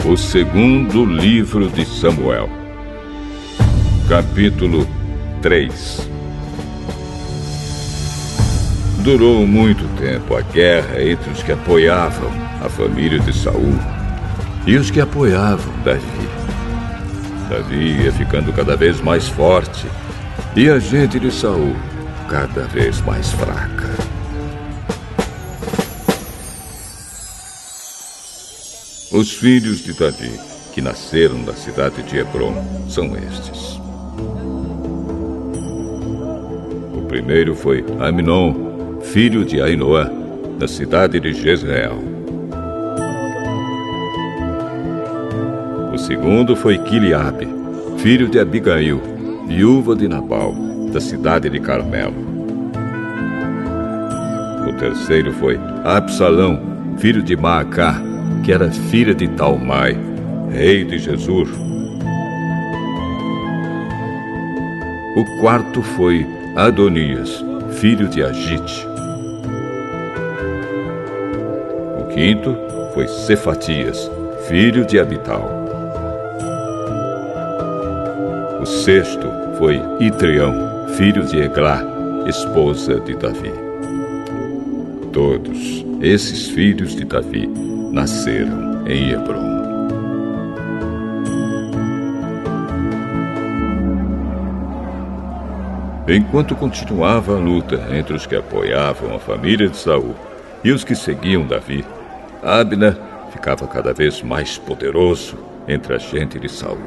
O segundo livro de Samuel, capítulo 3. Durou muito tempo a guerra entre os que apoiavam a família de Saul e os que apoiavam Davi. Davi ia ficando cada vez mais forte e a gente de Saul cada vez mais fraca. Os filhos de Davi, que nasceram na cidade de Hebrom, são estes. O primeiro foi Aminon, filho de Ainoã, da cidade de Jezreel. O segundo foi Quileabe, filho de Abigail, viúva de Nabal, da cidade de Carmelo. O terceiro foi Absalão, filho de Maacá, que era filha de Talmai, rei de Gesur. O quarto foi Adonias, filho de Agite. O quinto foi Cefatias, filho de Abital. O sexto foi Itrião, filho de Eglá, esposa de Davi. Todos esses filhos de Davi nasceram em Hebrom. Enquanto continuava a luta entre os que apoiavam a família de Saul e os que seguiam Davi, Abner ficava cada vez mais poderoso entre a gente de Saul.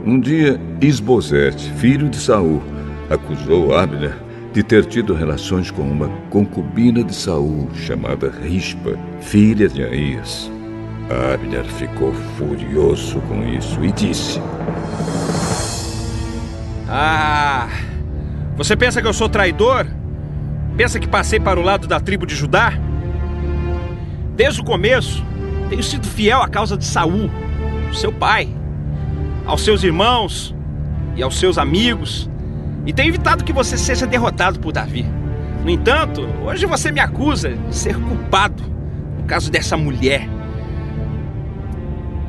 Um dia, Isbosete, filho de Saul, acusou Abner de ter tido relações com uma concubina de Saul, chamada Rispa, filha de Aías. Abner ficou furioso com isso e disse: Você pensa que eu sou traidor? Pensa que passei para o lado da tribo de Judá? Desde o começo, tenho sido fiel à causa de Saul, seu pai, aos seus irmãos e aos seus amigos, e tenho evitado que você seja derrotado por Davi. No entanto, hoje você me acusa de ser culpado no caso dessa mulher.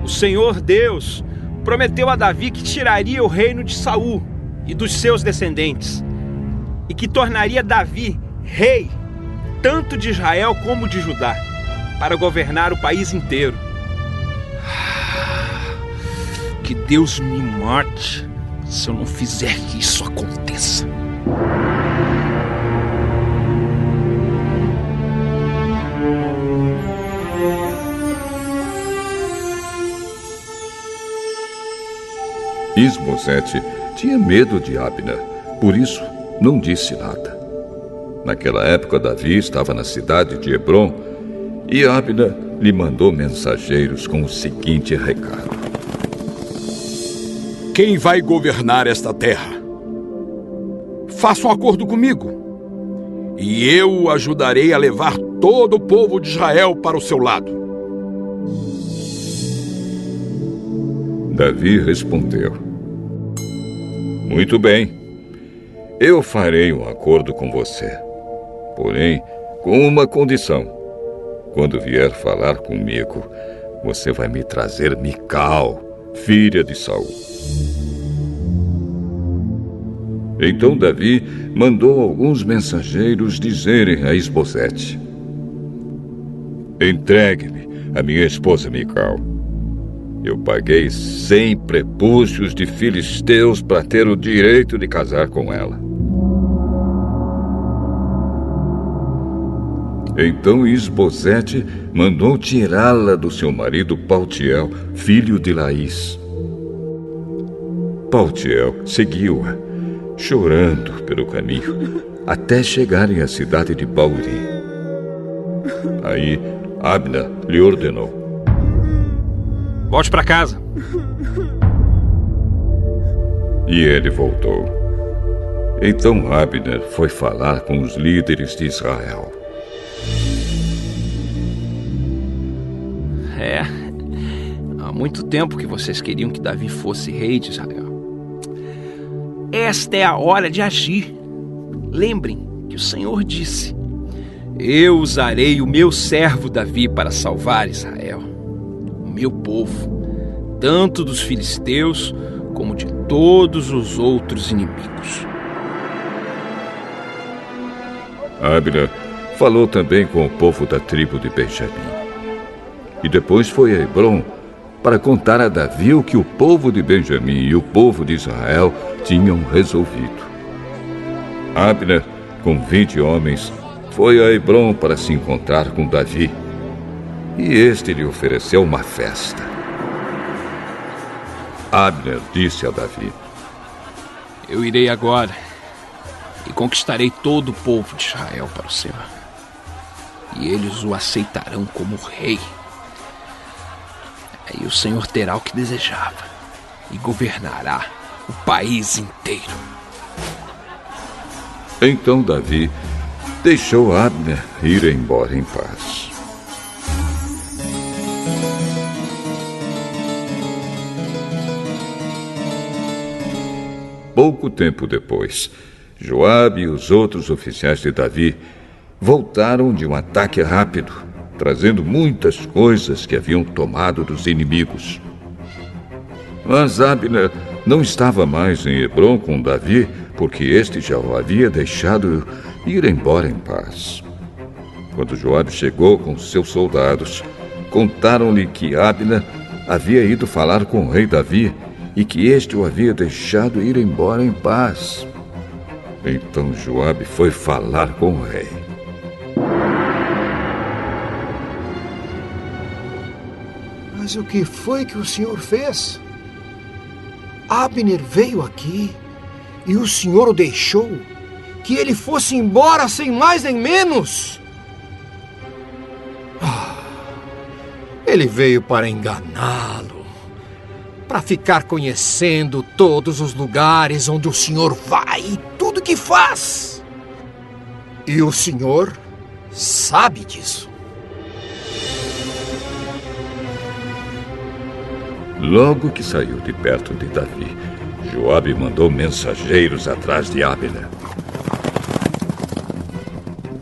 O Senhor Deus prometeu a Davi que tiraria o reino de Saul e dos seus descendentes, e que tornaria Davi rei, tanto de Israel como de Judá, para governar o país inteiro. Que Deus me mate se eu não fizer que isso aconteça. Isbosete tinha medo de Abner, por isso não disse nada. Naquela época, Davi estava na cidade de Hebrom e Abner lhe mandou mensageiros com o seguinte recado: Quem vai governar esta terra? Faça um acordo comigo, e eu o ajudarei a levar todo o povo de Israel para o seu lado. Davi respondeu: Muito bem, eu farei um acordo com você, porém com uma condição. Quando vier falar comigo, você vai me trazer Mical, filha de Saul. Então Davi mandou alguns mensageiros dizerem a Isbosete: Entregue-me a minha esposa Mical. Eu paguei 100 prepúcios de filisteus para ter o direito de casar com ela. Então Isbosete mandou tirá-la do seu marido Paltiel, filho de Laís. Paltiel seguiu-a, chorando pelo caminho, até chegarem à cidade de Bauri. Aí Abner lhe ordenou: Volte para casa. E ele voltou. Então Abner foi falar com os líderes de Israel. Há muito tempo que vocês queriam que Davi fosse rei de Israel. Esta é a hora de agir. Lembrem que o Senhor disse: Eu usarei o meu servo Davi para salvar Israel, o meu povo, tanto dos filisteus como de todos os outros inimigos. Abner falou também com o povo da tribo de Benjamim. E depois foi a Hebrom para contar a Davi o que o povo de Benjamim e o povo de Israel tinham resolvido. Abner, com 20 homens, foi a Hebrom para se encontrar com Davi. E este lhe ofereceu uma festa. Abner disse a Davi: Eu irei agora e conquistarei todo o povo de Israel para o Senhor. E eles o aceitarão como rei. Aí o Senhor terá o que desejava e governará o país inteiro. Então Davi deixou Abner ir embora em paz. Pouco tempo depois, Joabe e os outros oficiais de Davi voltaram de um ataque rápido, trazendo muitas coisas que haviam tomado dos inimigos. Mas Abner não estava mais em Hebrom com Davi, porque este já o havia deixado ir embora em paz. Quando Joabe chegou com seus soldados, contaram-lhe que Abner havia ido falar com o rei Davi e que este o havia deixado ir embora em paz. Então Joabe foi falar com o rei. Mas o que foi que o senhor fez? Abner veio aqui e o senhor o deixou que ele fosse embora sem mais nem menos. Ele veio para enganá-lo, para ficar conhecendo todos os lugares onde o senhor vai e tudo que faz. E o senhor sabe disso. Logo que saiu de perto de Davi, Joabe mandou mensageiros atrás de Abner.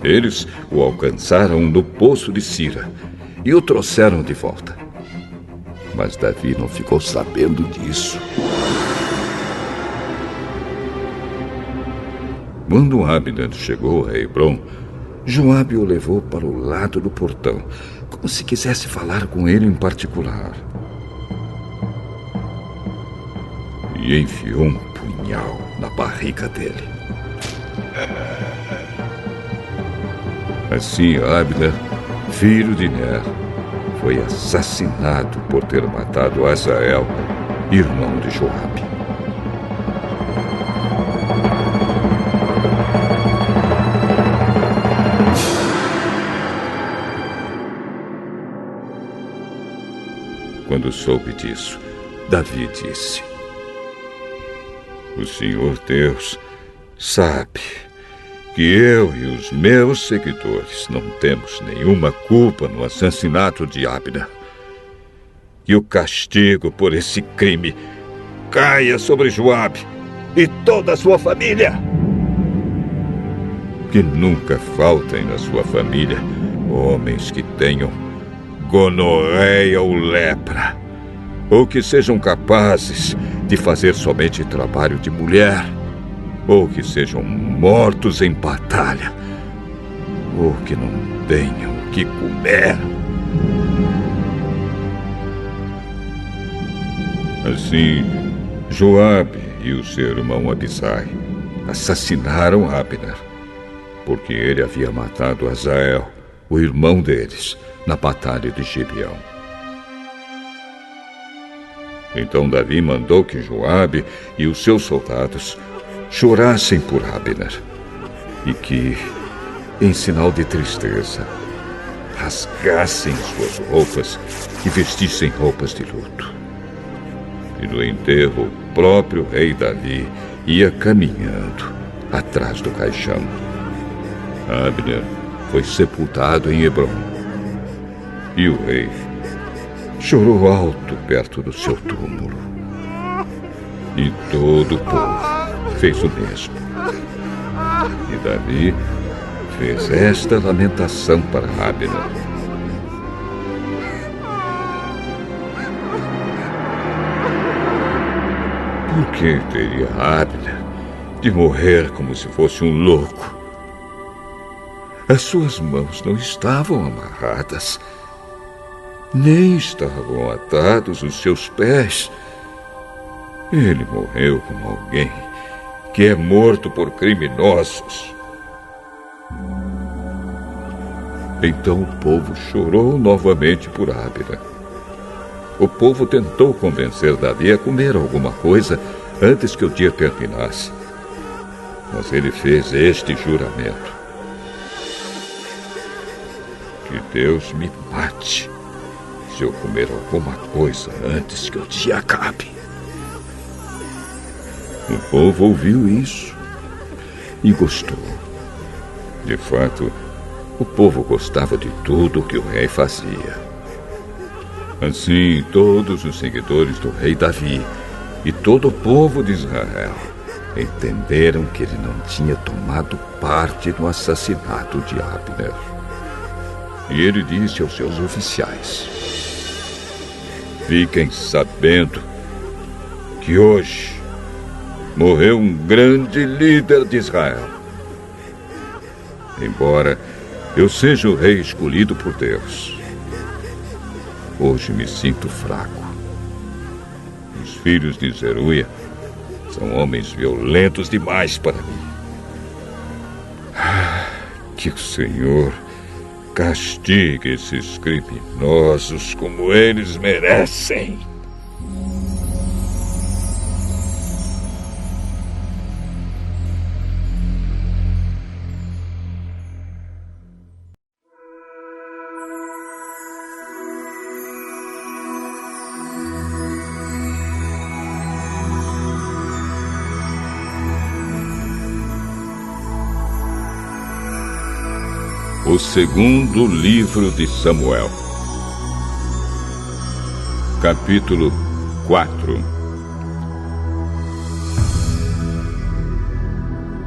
Eles o alcançaram no poço de Sira e o trouxeram de volta. Mas Davi não ficou sabendo disso. Quando Abner chegou a Hebrom, Joabe o levou para o lado do portão, como se quisesse falar com ele em particular. E enfiou um punhal na barriga dele. Assim, Abner, filho de Ner, foi assassinado por ter matado Asael, irmão de Joabe. Quando soube disso, Davi disse: O Senhor Deus sabe que eu e os meus seguidores não temos nenhuma culpa no assassinato de Abner. Que o castigo por esse crime caia sobre Joabe e toda a sua família. Que nunca faltem na sua família homens que tenham gonorreia ou lepra, ou que sejam capazes de fazer somente trabalho de mulher, ou que sejam mortos em batalha, ou que não tenham o que comer. Assim, Joabe e o seu irmão Abisai assassinaram Abner, porque ele havia matado Asael, o irmão deles, na batalha de Gibeão. Então Davi mandou que Joabe e os seus soldados chorassem por Abner e que, em sinal de tristeza, rasgassem suas roupas e vestissem roupas de luto. E no enterro, o próprio rei Davi ia caminhando atrás do caixão. Abner foi sepultado em Hebrom. E o rei chorou alto perto do seu túmulo. E todo o povo fez o mesmo. E Davi fez esta lamentação para Abner. Por que teria Abner de morrer como se fosse um louco? As suas mãos não estavam amarradas, nem estavam atados os seus pés. Ele morreu como alguém que é morto por criminosos. Então o povo chorou novamente por Abner. O povo tentou convencer Davi a comer alguma coisa antes que o dia terminasse. Mas ele fez este juramento: que Deus me mate se eu comer alguma coisa antes que o dia acabe. O povo ouviu isso e gostou. De fato, o povo gostava de tudo o que o rei fazia. Assim, todos os seguidores do rei Davi e todo o povo de Israel entenderam que ele não tinha tomado parte no assassinato de Abner. E ele disse aos seus oficiais: fiquem sabendo que hoje morreu um grande líder de Israel. Embora eu seja o rei escolhido por Deus, hoje me sinto fraco. Os filhos de Zeruia são homens violentos demais para mim. Que o Senhor castigue esses criminosos como eles merecem. O segundo livro de Samuel, capítulo 4.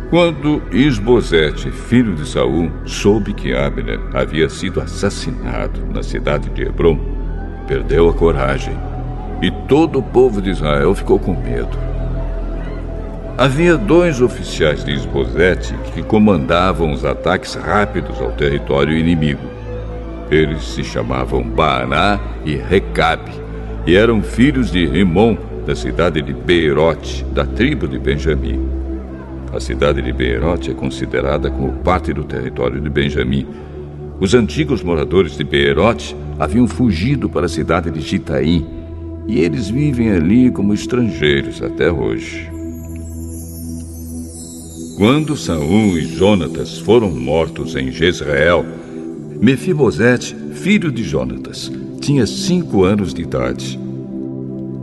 Quando Isbosete, filho de Saul, soube que Abner havia sido assassinado na cidade de Hebrom, perdeu a coragem e todo o povo de Israel ficou com medo. Havia 2 oficiais de Isbosete que comandavam os ataques rápidos ao território inimigo. Eles se chamavam Baaná e Recabe e eram filhos de Rimom, da cidade de Beerote, da tribo de Benjamim. A cidade de Beerote é considerada como parte do território de Benjamim. Os antigos moradores de Beerote haviam fugido para a cidade de Gitaim e eles vivem ali como estrangeiros até hoje. Quando Saul e Jonatas foram mortos em Jezreel, Mefibosete, filho de Jonatas, tinha 5 anos de idade.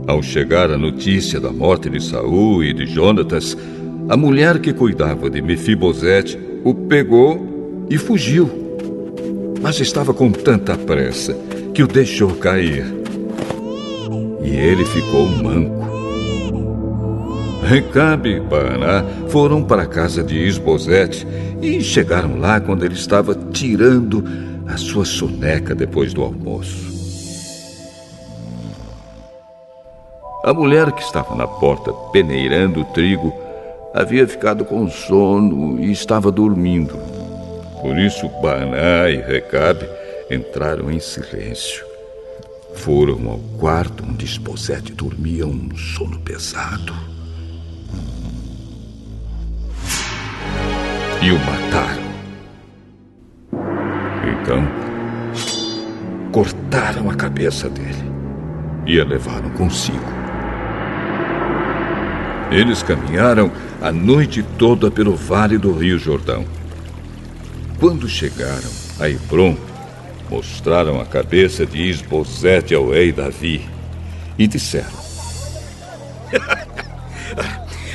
Ao chegar a notícia da morte de Saul e de Jonatas, a mulher que cuidava de Mefibosete o pegou e fugiu. Mas estava com tanta pressa que o deixou cair. E ele ficou manco. Recabe e Baaná foram para a casa de Isbosete e chegaram lá quando ele estava tirando a sua soneca depois do almoço. A mulher que estava na porta peneirando o trigo havia ficado com sono e estava dormindo. Por isso Baaná e Recabe entraram em silêncio. Foram ao quarto onde Isbosete dormia um sono pesado e o mataram. Então, cortaram a cabeça dele e a levaram consigo. Eles caminharam a noite toda pelo vale do Rio Jordão. Quando chegaram a Hebrom, mostraram a cabeça de Isbosete ao rei Davi e disseram: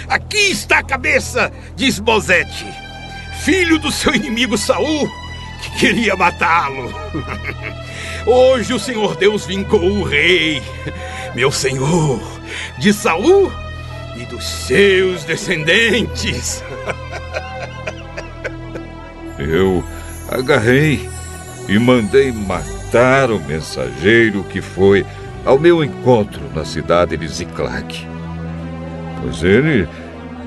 Aqui está a cabeça de Isbosete, filho do seu inimigo Saul, que queria matá-lo. Hoje o Senhor Deus vingou o rei, meu senhor, de Saul e dos seus descendentes. Eu agarrei e mandei matar o mensageiro que foi ao meu encontro na cidade de Ziclague. Pois ele,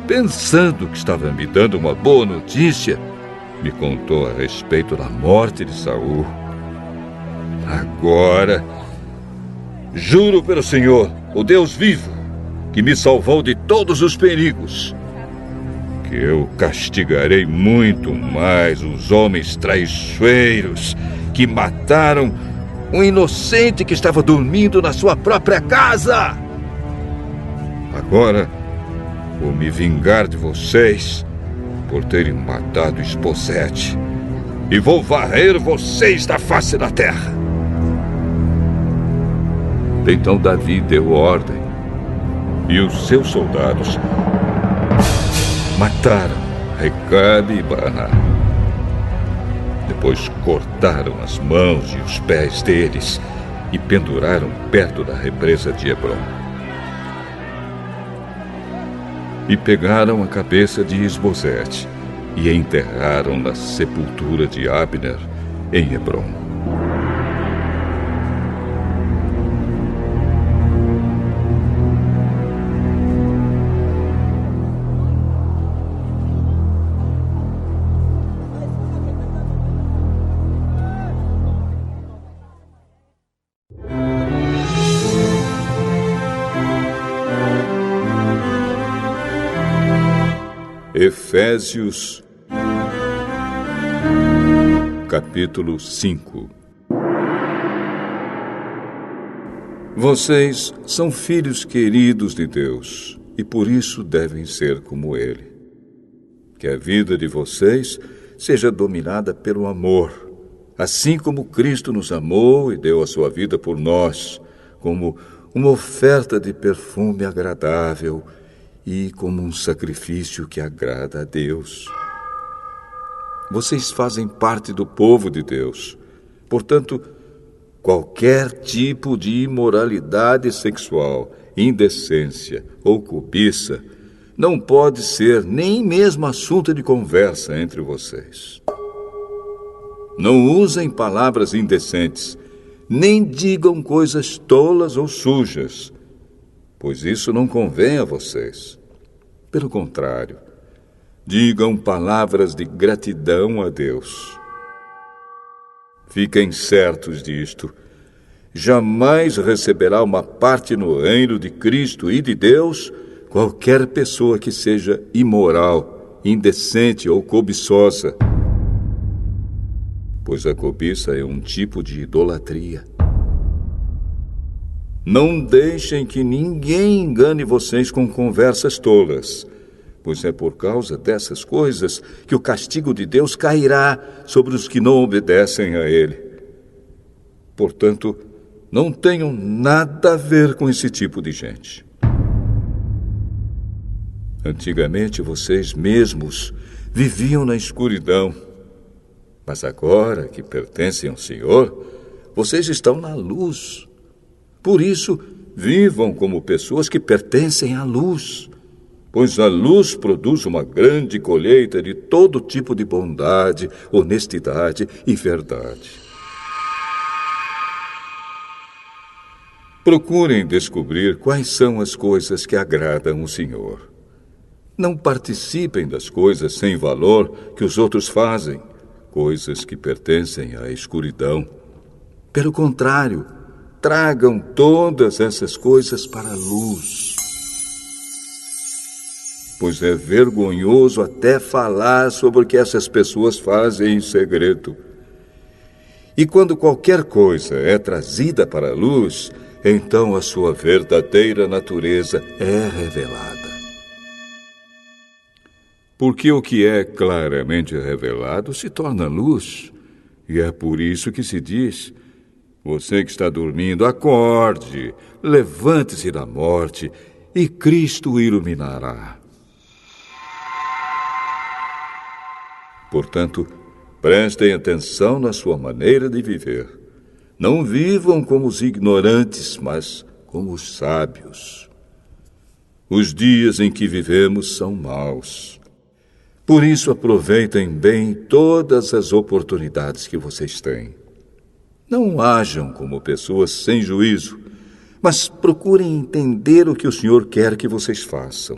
pensando que estava me dando uma boa notícia, me contou a respeito da morte de Saul. Agora, juro pelo Senhor, o Deus vivo, que me salvou de todos os perigos, que eu castigarei muito mais os homens traiçoeiros que mataram um inocente que estava dormindo na sua própria casa. Agora, vou me vingar de vocês por terem matado Isbosete e vou varrer vocês da face da terra. Então Davi deu ordem e os seus soldados mataram Recabe e Baaná. Depois cortaram as mãos e os pés deles e penduraram perto da represa de Hebrom. E pegaram a cabeça de Isbosete e enterraram na sepultura de Abner em Hebrom. Efésios, capítulo 5. Vocês são filhos queridos de Deus e por isso devem ser como Ele. Que a vida de vocês seja dominada pelo amor, assim como Cristo nos amou e deu a sua vida por nós, como uma oferta de perfume agradável e como um sacrifício que agrada a Deus. Vocês fazem parte do povo de Deus. Portanto, qualquer tipo de imoralidade sexual, indecência ou cobiça não pode ser nem mesmo assunto de conversa entre vocês. Não usem palavras indecentes, nem digam coisas tolas ou sujas, pois isso não convém a vocês. Pelo contrário, digam palavras de gratidão a Deus. Fiquem certos disto. Jamais receberá uma parte no reino de Cristo e de Deus qualquer pessoa que seja imoral, indecente ou cobiçosa, pois a cobiça é um tipo de idolatria. Não deixem que ninguém engane vocês com conversas tolas, pois é por causa dessas coisas que o castigo de Deus cairá sobre os que não obedecem a Ele. Portanto, não tenham nada a ver com esse tipo de gente. Antigamente vocês mesmos viviam na escuridão, mas agora que pertencem ao Senhor, vocês estão na luz. Por isso, vivam como pessoas que pertencem à luz, pois a luz produz uma grande colheita de todo tipo de bondade, honestidade e verdade. Procurem descobrir quais são as coisas que agradam o Senhor. Não participem das coisas sem valor que os outros fazem, coisas que pertencem à escuridão. Pelo contrário, tragam todas essas coisas para a luz. Pois é vergonhoso até falar sobre o que essas pessoas fazem em segredo. E quando qualquer coisa é trazida para a luz, então a sua verdadeira natureza é revelada. Porque o que é claramente revelado se torna luz, e é por isso que se diz: você que está dormindo, acorde, levante-se da morte, e Cristo o iluminará. Portanto, prestem atenção na sua maneira de viver. Não vivam como os ignorantes, mas como os sábios. Os dias em que vivemos são maus. Por isso, aproveitem bem todas as oportunidades que vocês têm. Não hajam como pessoas sem juízo, mas procurem entender o que o Senhor quer que vocês façam.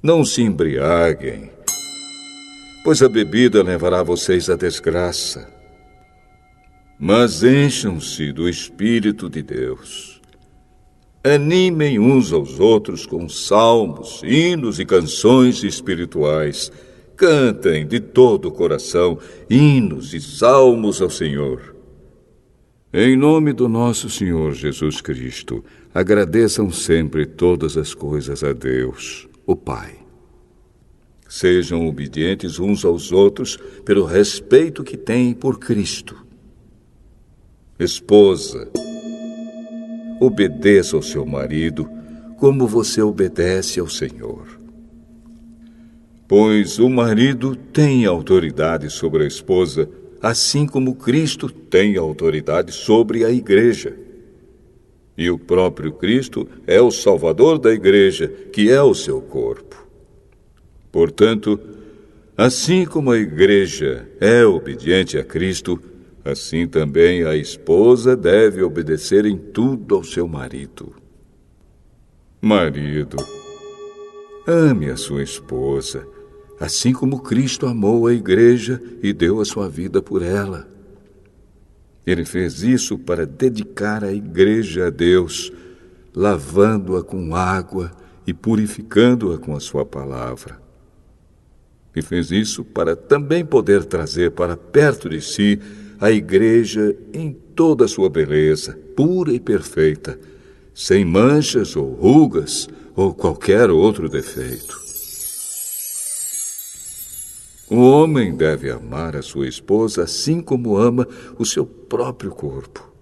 Não se embriaguem, pois a bebida levará vocês à desgraça. Mas encham-se do Espírito de Deus. Animem uns aos outros com salmos, hinos e canções espirituais. Cantem de todo o coração hinos e salmos ao Senhor. Em nome do nosso Senhor Jesus Cristo, agradeçam sempre todas as coisas a Deus, o Pai. Sejam obedientes uns aos outros pelo respeito que têm por Cristo. Esposa, obedeça ao seu marido como você obedece ao Senhor. Pois o marido tem autoridade sobre a esposa, assim como Cristo tem autoridade sobre a igreja. E o próprio Cristo é o Salvador da igreja, que é o seu corpo. Portanto, assim como a igreja é obediente a Cristo, assim também a esposa deve obedecer em tudo ao seu marido. Marido, ame a sua esposa, assim como Cristo amou a igreja e deu a sua vida por ela. Ele fez isso para dedicar a igreja a Deus, lavando-a com água e purificando-a com a sua palavra. E fez isso para também poder trazer para perto de si a igreja em toda a sua beleza, pura e perfeita, sem manchas ou rugas ou qualquer outro defeito. O homem deve amar a sua esposa assim como ama o seu próprio corpo.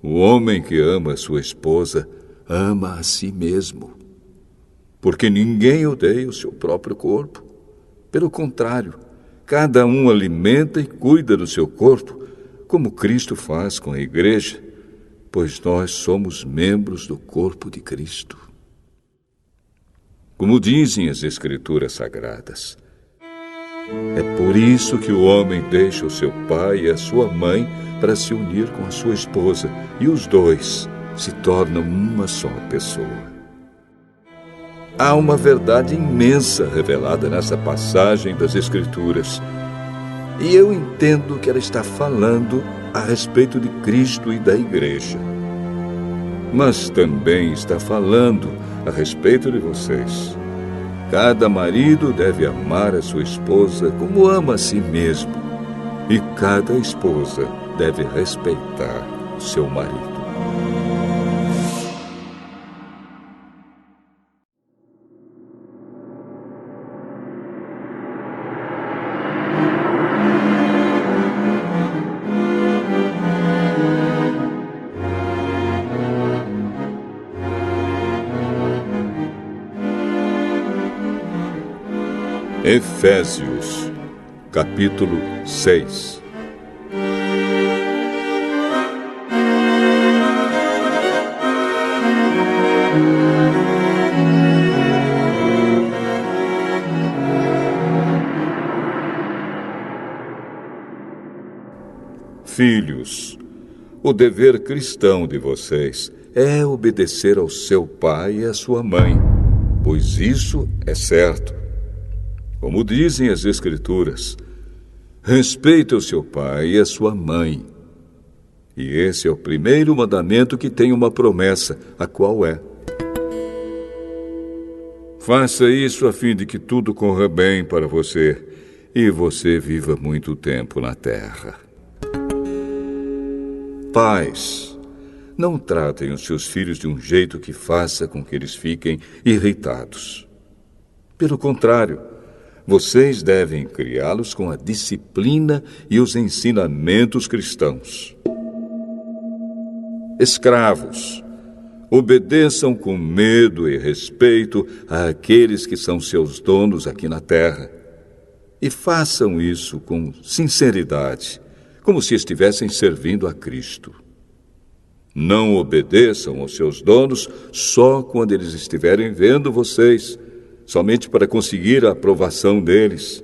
O homem que ama a sua esposa ama a si mesmo, porque ninguém odeia o seu próprio corpo. Pelo contrário, cada um alimenta e cuida do seu corpo, como Cristo faz com a igreja, pois nós somos membros do corpo de Cristo. Como dizem as Escrituras Sagradas, é por isso que o homem deixa o seu pai e a sua mãe para se unir com a sua esposa, e os dois se tornam uma só pessoa. Há uma verdade imensa revelada nessa passagem das Escrituras, e eu entendo que ela está falando a respeito de Cristo e da igreja. Mas também está falando a respeito de vocês. Cada marido deve amar a sua esposa como ama a si mesmo, e cada esposa deve respeitar o seu marido. Efésios, capítulo 6. Filhos, o dever cristão de vocês é obedecer ao seu pai e à sua mãe, pois isso é certo. Como dizem as Escrituras, respeita o seu pai e a sua mãe. E esse é o primeiro mandamento que tem uma promessa, a qual é: faça isso a fim de que tudo corra bem para você e você viva muito tempo na terra. Pais, não tratem os seus filhos de um jeito que faça com que eles fiquem irritados. Pelo contrário, vocês devem criá-los com a disciplina e os ensinamentos cristãos. Escravos, obedeçam com medo e respeito àqueles que são seus donos aqui na terra. E façam isso com sinceridade, como se estivessem servindo a Cristo. Não obedeçam aos seus donos só quando eles estiverem vendo vocês, somente para conseguir a aprovação deles.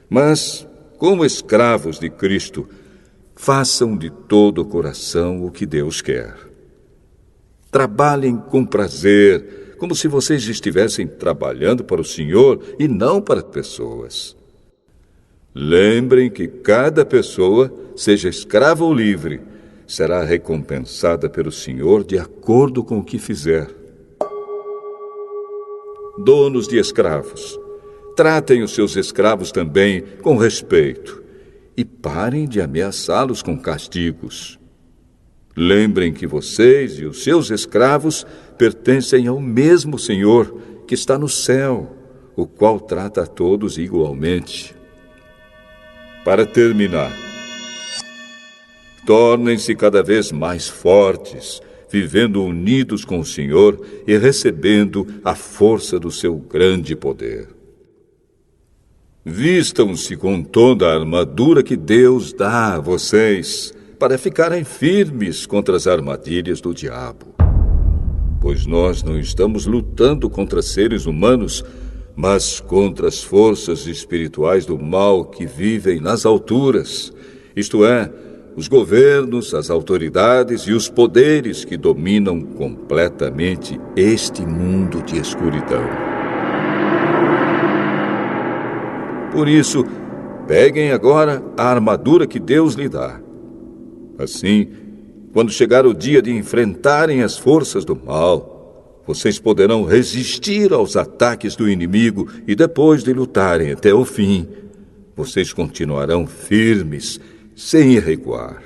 Mas, como escravos de Cristo, façam de todo o coração o que Deus quer. Trabalhem com prazer, como se vocês estivessem trabalhando para o Senhor e não para pessoas. Lembrem que cada pessoa, seja escrava ou livre, será recompensada pelo Senhor de acordo com o que fizer. Donos de escravos, tratem os seus escravos também com respeito e parem de ameaçá-los com castigos. Lembrem que vocês e os seus escravos pertencem ao mesmo Senhor que está no céu, o qual trata a todos igualmente. Para terminar, tornem-se cada vez mais fortes, vivendo unidos com o Senhor e recebendo a força do seu grande poder. Vistam-se com toda a armadura que Deus dá a vocês, para ficarem firmes contra as armadilhas do diabo. Pois nós não estamos lutando contra seres humanos, mas contra as forças espirituais do mal que vivem nas alturas, isto é, os governos, as autoridades e os poderes que dominam completamente este mundo de escuridão. Por isso, peguem agora a armadura que Deus lhe dá. Assim, quando chegar o dia de enfrentarem as forças do mal, vocês poderão resistir aos ataques do inimigo e depois de lutarem até o fim, vocês continuarão firmes, sem recuar.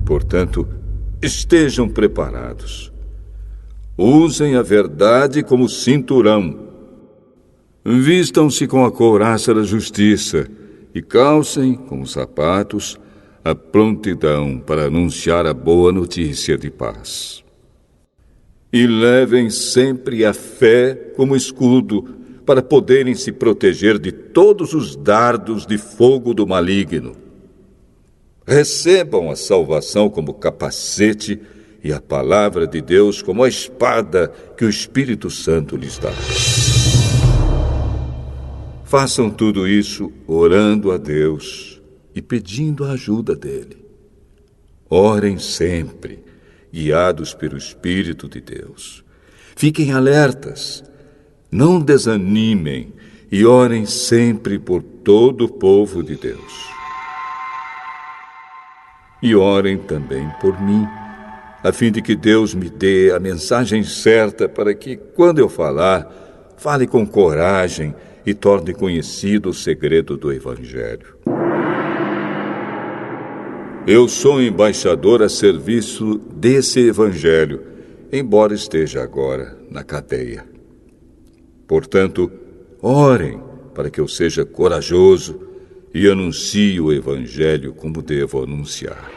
Portanto, estejam preparados. Usem a verdade como cinturão. Vistam-se com a couraça da justiça e calcem com os sapatos a prontidão para anunciar a boa notícia de paz. E levem sempre a fé como escudo para poderem se proteger de todos os dardos de fogo do maligno. Recebam a salvação como capacete e a palavra de Deus como a espada que o Espírito Santo lhes dá. Façam tudo isso orando a Deus e pedindo a ajuda dele. Orem sempre, guiados pelo Espírito de Deus. Fiquem alertas, não desanimem e orem sempre por todo o povo de Deus. E orem também por mim, a fim de que Deus me dê a mensagem certa para que, quando eu falar, fale com coragem e torne conhecido o segredo do Evangelho. Eu sou embaixador a serviço desse Evangelho, embora esteja agora na cadeia. Portanto, orem para que eu seja corajoso e anuncie o Evangelho como devo anunciar.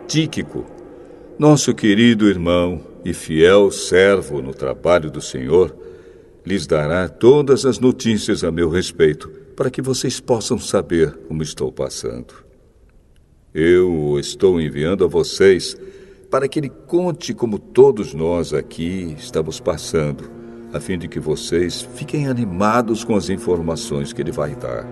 Tíquico, nosso querido irmão e fiel servo no trabalho do Senhor, lhes dará todas as notícias a meu respeito, para que vocês possam saber como estou passando. Eu o estou enviando a vocês para que ele conte como todos nós aqui estamos passando, a fim de que vocês fiquem animados com as informações que ele vai dar.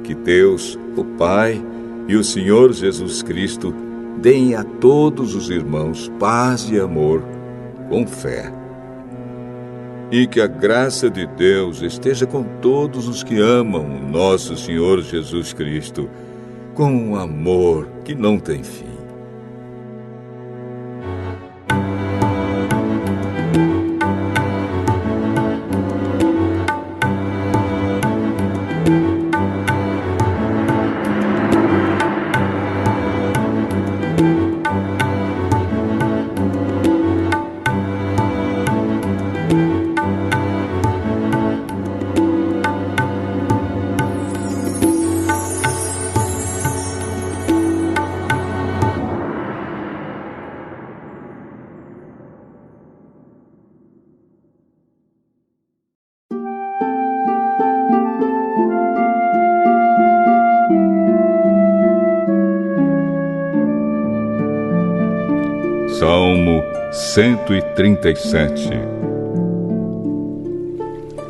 Que Deus, o Pai e o Senhor Jesus Cristo deem a todos os irmãos paz e amor com fé. E que a graça de Deus esteja com todos os que amam o nosso Senhor Jesus Cristo, com um amor que não tem fim. Salmo 137.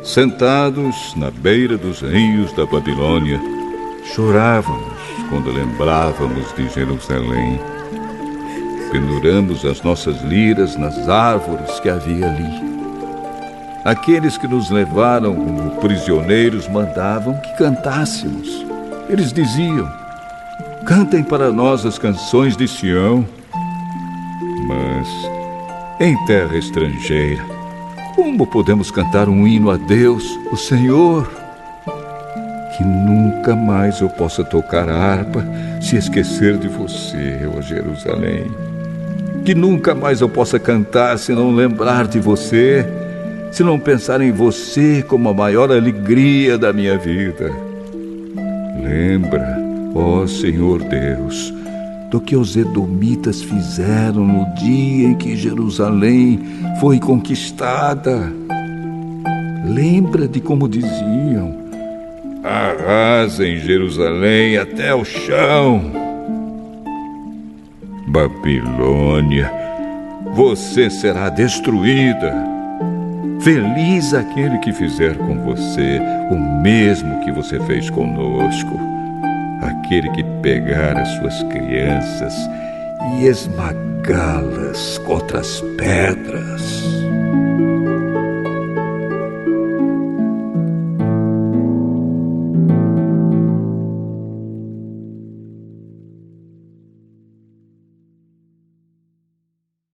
Sentados na beira dos rios da Babilônia, chorávamos quando lembrávamos de Jerusalém. Penduramos as nossas liras nas árvores que havia ali. Aqueles que nos levaram como prisioneiros mandavam que cantássemos. Eles diziam: cantem para nós as canções de Sião. Mas, em terra estrangeira, como podemos cantar um hino a Deus, o Senhor? Que nunca mais eu possa tocar a harpa se esquecer de você, ó Jerusalém. Que nunca mais eu possa cantar se não lembrar de você, se não pensar em você como a maior alegria da minha vida. Lembra, ó Senhor Deus, do que os edomitas fizeram no dia em que Jerusalém foi conquistada. Lembra de como diziam: arrasem Jerusalém até o chão. Babilônia, você será destruída. Feliz aquele que fizer com você o mesmo que você fez conosco. Aquele que pegar as suas crianças e esmagá-las contra as pedras.